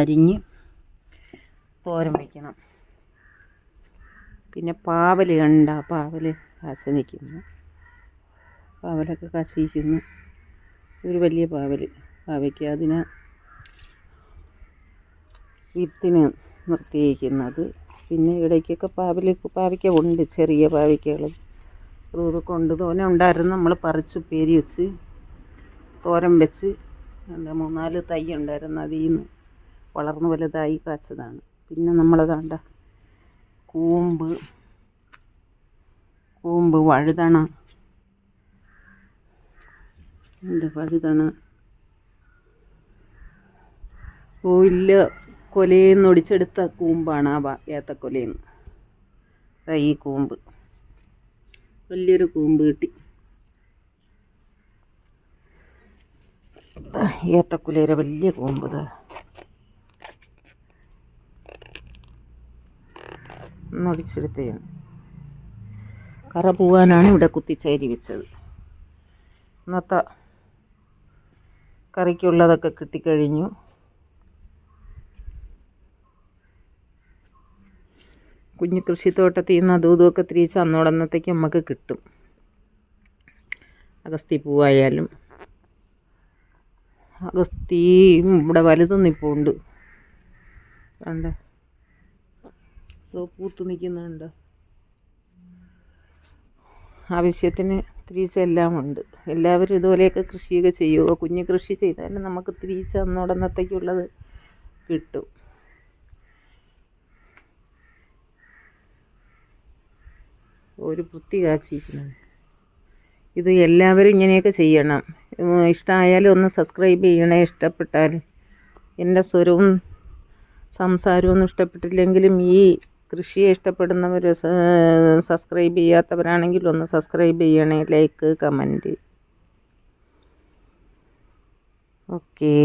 അരിഞ്ഞ് തോരൻ വയ്ക്കണം. പിന്നെ പാവൽ കണ്ട പാവൽ കാച്ചി നിൽക്കുന്നു. പാവലൊക്കെ കാച്ചിരിക്കുന്നു. ഒരു വലിയ പാവയ്ക്ക് അതിന് വിത്തിന് നിർത്തിയിരിക്കുന്നത്. പിന്നെ ഇടയ്ക്കൊക്കെ പാവയ്ക്ക ഉണ്ട്, ചെറിയ പാവയ്ക്കകൾ ഇതൊക്കെ ഉണ്ട്. തോനെ ഉണ്ടായിരുന്നു. നമ്മൾ പറിച്ച് ഉപ്പേരി വെച്ച് തോരൻ വെച്ച് 3-4 തൈ ഉണ്ടായിരുന്നു. അതിൽ നിന്ന് വളർന്ന് വലുതായി കാച്ചതാണ്. പിന്നെ നമ്മളതാണ്ട കൂമ്പ് വഴുതണ ഇല്ല, കൊലയിൽനിന്ന് ഒടിച്ചെടുത്ത കൂമ്പാണ്. ഏത്തക്കൊലയിൽ നിന്ന് ഈ കൂമ്പ് വലിയൊരു കൂമ്പ് കിട്ടി. ഏത്തക്കുലയുടെ വലിയ കൂമ്പ് ഒടിച്ചെടുത്തതാണ്. കറ പോവാനാണ് ഇവിടെ കുത്തിച്ചേരി വെച്ചത്. ഇന്നത്തെ കറിക്കുള്ളതൊക്കെ കിട്ടിക്കഴിഞ്ഞു. കുഞ്ഞു കൃഷിത്തോട്ടത്തിൽ നിന്ന് അതും ഇതുമൊക്കെ തിരിച്ച് അന്നോടന്നത്തേക്ക് നമുക്ക് കിട്ടും. അഗസ്തി പൂവായാലും അഗസ്തി ഇവിടെ വലുതും നിൽപ്പുണ്ട്. കണ്ടേ, പൂത്ത് നിൽക്കുന്നുണ്ട്. ആവശ്യത്തിന് തിരിച്ചെല്ലാം ഉണ്ട്. എല്ലാവരും ഇതുപോലെയൊക്കെ കൃഷിയൊക്കെ ചെയ്യുക. കുഞ്ഞു കൃഷി ചെയ്താലും നമുക്ക് തിരിച്ച് അന്നോടന്നത്തേക്കുള്ളത് കിട്ടും. ഒരു വൃത്തി കാച്ചിരിക്കുന്നത്. ഇത് എല്ലാവരും ഇങ്ങനെയൊക്കെ ചെയ്യണം. ഇഷ്ടമായാലും ഒന്ന് സബ്സ്ക്രൈബ് ചെയ്യണേ. ഇഷ്ടപ്പെട്ടാൽ എൻ്റെ സ്വരവും സംസാരവും ഒന്നും ഇഷ്ടപ്പെട്ടില്ലെങ്കിലും ഈ കൃഷിയെ ഇഷ്ടപ്പെടുന്നവർ, സബ്സ്ക്രൈബ് ചെയ്യാത്തവരാണെങ്കിൽ ഒന്ന് സബ്സ്ക്രൈബ് ചെയ്യണേ. Like, comment. ഓക്കേ.